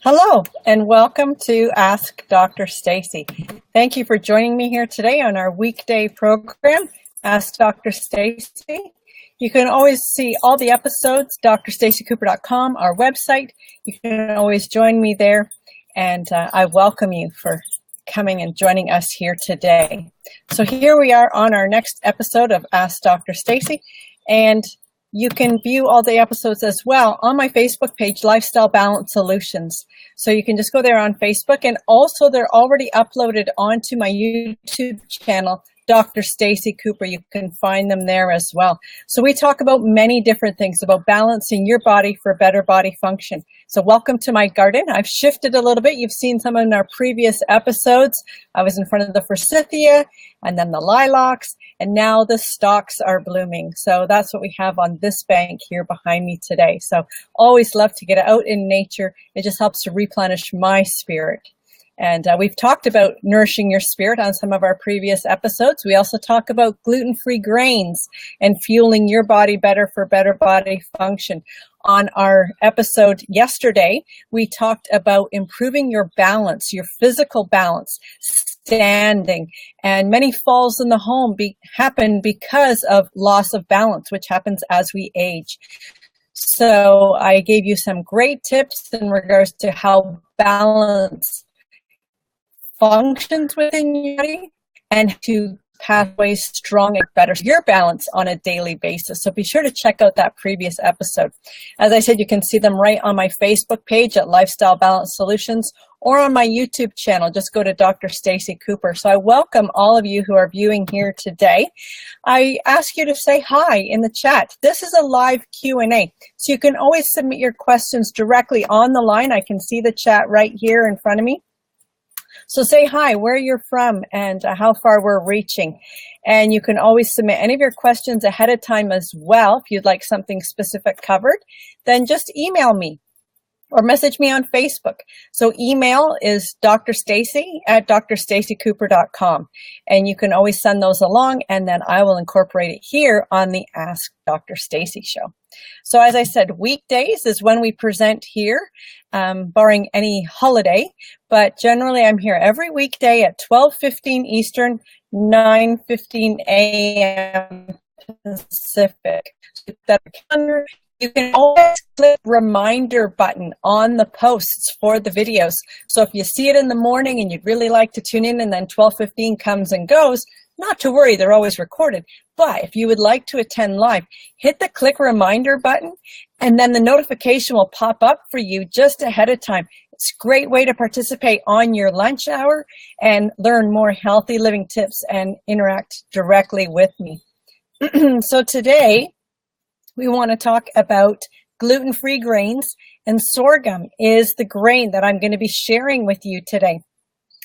Hello, and welcome to Ask Dr. Stacey. Thank you for joining me here today on our weekday program, Ask Dr. Stacey. You can always see all the episodes, drstaceycooper.com, our website. You can always join me there, and I welcome you for coming and joining us here today. So here we are on our next episode of Ask Dr. Stacey, and you can view all the episodes as well on my Facebook page, Lifestyle Balance Solutions. So you can just go there on Facebook, and also they're already uploaded onto my YouTube channel, Dr. Stacey Cooper. You can find them there as well. So we talk about many different things about balancing your body for better body function. So welcome to my garden. I've shifted a little bit. You've seen some in our previous episodes. I was in front of the forsythia and then the lilacs, and now the stalks are blooming. So that's what we have on this bank here behind me today. So always love to get out in nature. It just helps to replenish my spirit. And we've talked about nourishing your spirit on some of our previous episodes. We also talk about gluten-free grains and fueling your body better for better body function. On our episode yesterday, we talked about improving your balance, your physical balance, standing, and many falls in the home happen because of loss of balance, which happens as we age. So I gave you some great tips in regards to how balance functions within your body and to pathways strong and better your balance on a daily basis. So be sure to check out that previous episode. As I said, you can see them right on my Facebook page at Lifestyle Balance Solutions or on my YouTube channel. Just go to Dr. Stacey Cooper. So I welcome all of you who are viewing here today. I ask you to say hi in the chat. This is a live Q&A, so you can always submit your questions directly on the line. I can see the chat right here in front of me. So say hi, where you're from, and how far we're reaching. And you can always submit any of your questions ahead of time as well. If you'd like something specific covered, then just email me or message me on Facebook. So email is drstacey@drstaceycooper.com. And you can always send those along, and then I will incorporate it here on the Ask Dr. Stacey show. So as I said, weekdays is when we present here, barring any holiday. But generally, I'm here every weekday at 12:15 Eastern, 9:15 a.m. Pacific. You can always click reminder button on the posts for the videos. So if you see it in the morning and you'd really like to tune in and then 12:15 comes and goes, not to worry, they're always recorded. But if you would like to attend live, hit the click reminder button, and then the notification will pop up for you just ahead of time. It's a great way to participate on your lunch hour and learn more healthy living tips and interact directly with me. So today, we want to talk about gluten-free grains, and sorghum is the grain that I'm going to be sharing with you today.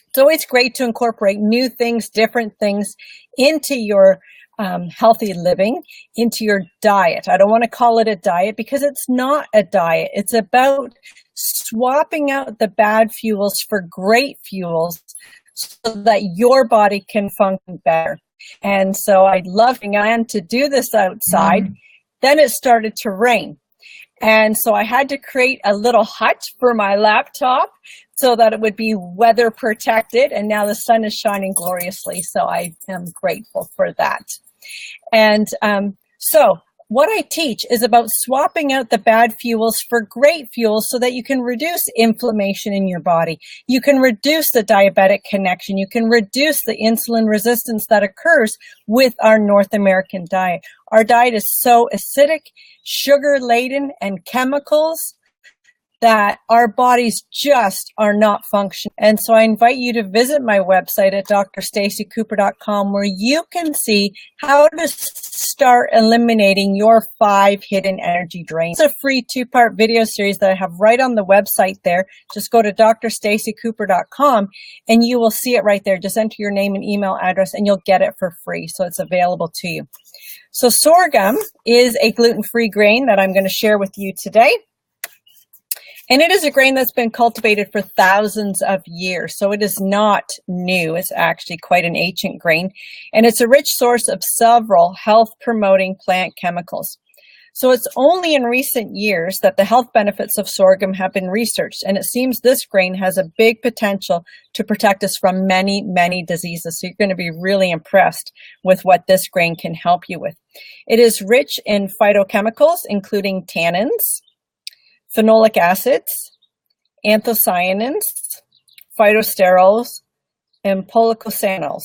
It's always great to incorporate new things, different things into your healthy living, into your diet. I don't want to call it a diet because it's not a diet. It's about swapping out the bad fuels for great fuels so that your body can function better. And so I love to do this outside. Then it started to rain. And so I had to create a little hut for my laptop so that it would be weather protected. And now the sun is shining gloriously. So I am grateful for that. And so what I teach is about swapping out the bad fuels for great fuels so that you can reduce inflammation in your body. You can reduce the diabetic connection. You can reduce the insulin resistance that occurs with our North American diet. Our diet is so acidic, sugar-laden, and chemicals that our bodies just are not functioning. And so I invite you to visit my website at drstaceycooper.com, where you can see how to start eliminating your 5 hidden energy drains. It's a free 2-part video series that I have right on the website there. Just go to drstaceycooper.com and you will see it right there. Just enter your name and email address and you'll get it for free. So it's available to you. So sorghum is a gluten-free grain that I'm going to share with you today. And it is a grain that's been cultivated for thousands of years, so it is not new. It's actually quite an ancient grain, and it's a rich source of several health-promoting plant chemicals. So it's only in recent years that the health benefits of sorghum have been researched, and it seems this grain has a big potential to protect us from many, many diseases. So you're going to be really impressed with what this grain can help you with. It is rich in phytochemicals, including tannins, phenolic acids, anthocyanins, phytosterols, and polycosanols.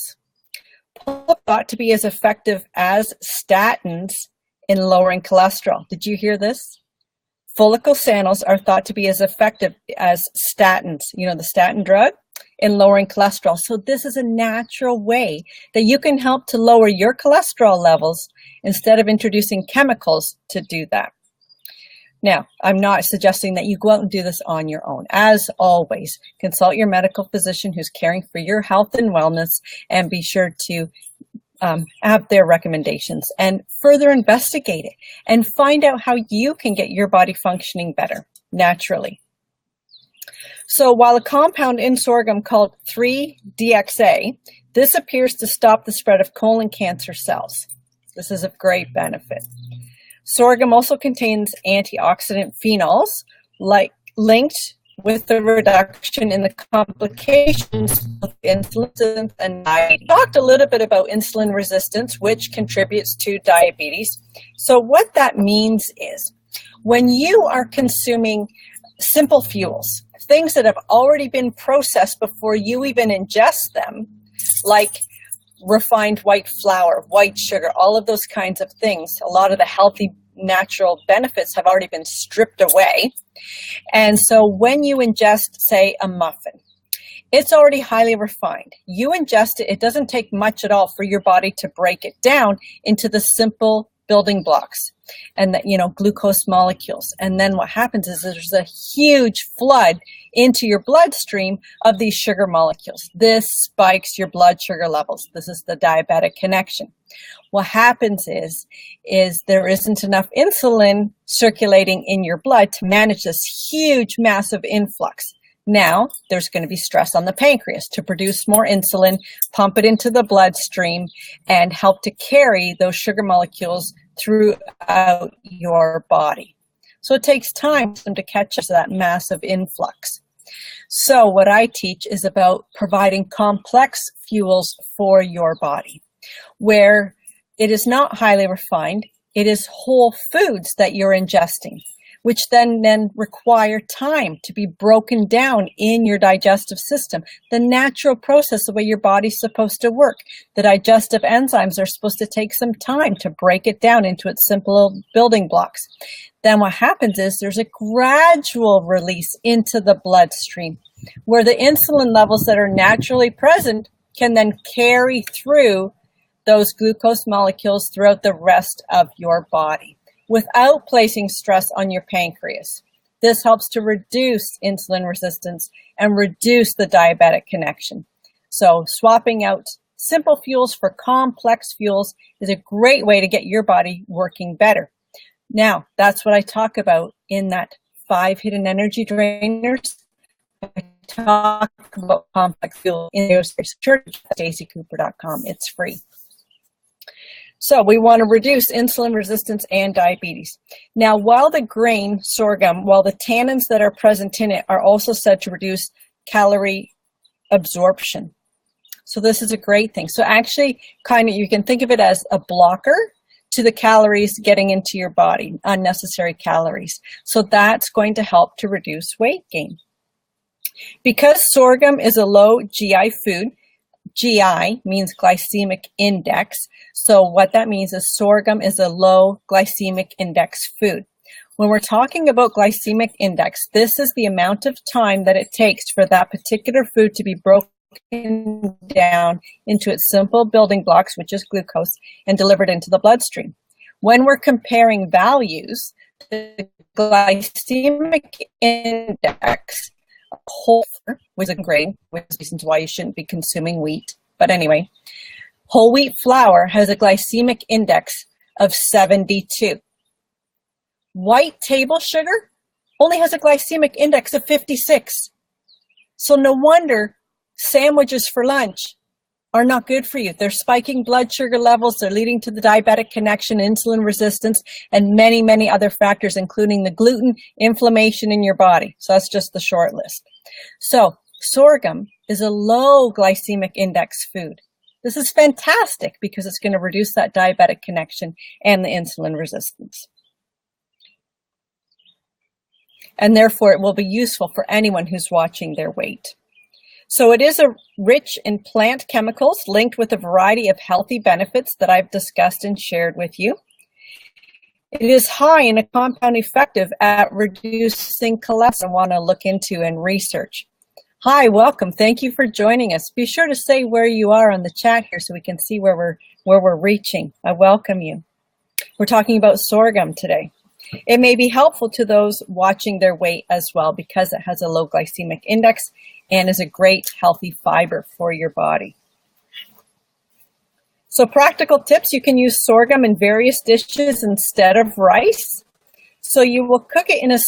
Thought to be as effective as statins in lowering cholesterol. Did you hear this? Polycosanols are thought to be as effective as statins, you know, the statin drug, in lowering cholesterol. So this is a natural way that you can help to lower your cholesterol levels instead of introducing chemicals to do that. Now, I'm not suggesting that you go out and do this on your own. As always, consult your medical physician who's caring for your health and wellness, and be sure to have their recommendations and further investigate it and find out how you can get your body functioning better naturally. So while a compound in sorghum called 3-DXA, this appears to stop the spread of colon cancer cells. This is of great benefit. Sorghum also contains antioxidant phenols linked with the reduction in the complications of insulin resistance and diabetes. We talked a little bit about insulin resistance, which contributes to diabetes. So what that means is when you are consuming simple fuels, things that have already been processed before you even ingest them, like refined white flour, white sugar, all of those kinds of things, a lot of the healthy natural benefits have already been stripped away. And so when you ingest, say, a muffin, it's already highly refined. You ingest it, it doesn't take much at all for your body to break it down into the simple building blocks and glucose molecules. And then what happens is there's a huge flood into your bloodstream of these sugar molecules. This spikes your blood sugar levels. This is the diabetic connection. What happens is there isn't enough insulin circulating in your blood to manage this huge, massive influx. Now, there's going to be stress on the pancreas to produce more insulin, pump it into the bloodstream, and help to carry those sugar molecules throughout your body. So it takes time for them to catch up to that massive influx. So what I teach is about providing complex fuels for your body, where it is not highly refined, it is whole foods that you're ingesting, which then require time to be broken down in your digestive system. The natural process, the way your body's supposed to work. The digestive enzymes are supposed to take some time to break it down into its simple building blocks. Then what happens is there's a gradual release into the bloodstream, where the insulin levels that are naturally present can then carry through those glucose molecules throughout the rest of your body without placing stress on your pancreas. This helps to reduce insulin resistance and reduce the diabetic connection. So swapping out simple fuels for complex fuels is a great way to get your body working better. Now, that's what I talk about in that 5 hidden energy drainers. I talk about complex fuels in the church at staceycooper.com. It's free. So we want to reduce insulin resistance and diabetes. Now, while the grain sorghum, while the tannins that are present in it are also said to reduce calorie absorption. So this is a great thing. So actually, you can think of it as a blocker to the calories getting into your body, unnecessary calories. So that's going to help to reduce weight gain. Because sorghum is a low GI food, GI means glycemic index. So what that means is sorghum is a low glycemic index food. When we're talking about glycemic index, this is the amount of time that it takes for that particular food to be broken down into its simple building blocks, which is glucose, and delivered into the bloodstream. When we're comparing values, the glycemic index whole, which is a grain, which is reasons why you shouldn't be consuming wheat. But anyway, whole wheat flour has a glycemic index of 72. White table sugar only has a glycemic index of 56. So no wonder sandwiches for lunch are not good for you. They're spiking blood sugar levels, they're leading to the diabetic connection, insulin resistance, and many, many other factors, including the gluten, inflammation in your body. So that's just the short list. So sorghum is a low glycemic index food. This is fantastic because it's going to reduce that diabetic connection and the insulin resistance. And therefore, it will be useful for anyone who's watching their weight. So it is rich in plant chemicals linked with a variety of healthy benefits that I've discussed and shared with you. It is high in a compound effective at reducing cholesterol I want to look into and research. Hi, welcome. Thank you for joining us. Be sure to say where you are on the chat here so we can see where we're reaching. I welcome you. We're talking about sorghum today. It may be helpful to those watching their weight as well because it has a low glycemic index and is a great healthy fiber for your body. So practical tips, you can use sorghum in various dishes instead of rice. So you will cook it in a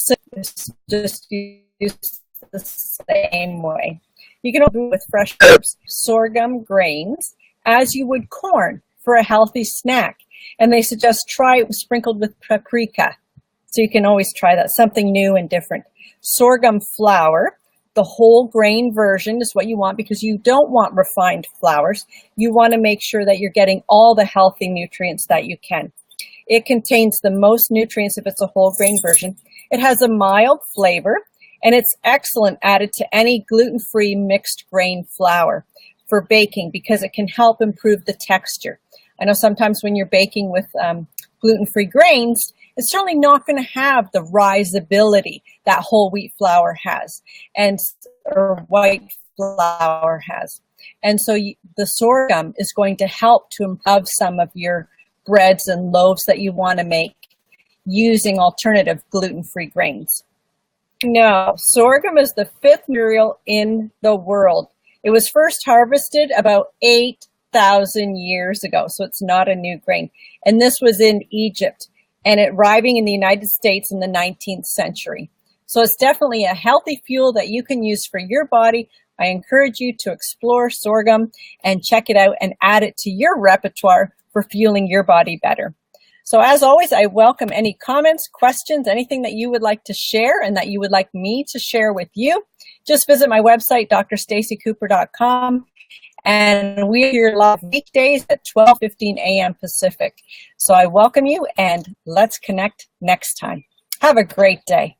just use the same way. You can do it with fresh herbs, sorghum grains, as you would corn for a healthy snack. And they suggest try it sprinkled with paprika. So you can always try that, something new and different. Sorghum flour, the whole grain version is what you want because you don't want refined flours. You want to make sure that you're getting all the healthy nutrients that you can. It contains the most nutrients if it's a whole grain version. It has a mild flavor. And it's excellent added to any gluten-free mixed grain flour for baking because it can help improve the texture. I know sometimes when you're baking with gluten-free grains, it's certainly not going to have the risability that whole wheat flour has or white flour has. And so the sorghum is going to help to improve some of your breads and loaves that you want to make using alternative gluten-free grains. No, sorghum is the 5th cereal in the world. It was first harvested about 8,000 years ago, so it's not a new grain. And this was in Egypt, and it arriving in the United States in the 19th century. So it's definitely a healthy fuel that you can use for your body. I encourage you to explore sorghum and check it out and add it to your repertoire for fueling your body better. So as always, I welcome any comments, questions, anything that you would like to share and that you would like me to share with you. Just visit my website, drstaceycooper.com, and we're here live weekdays at 12:15 a.m. Pacific. So I welcome you, and let's connect next time. Have a great day.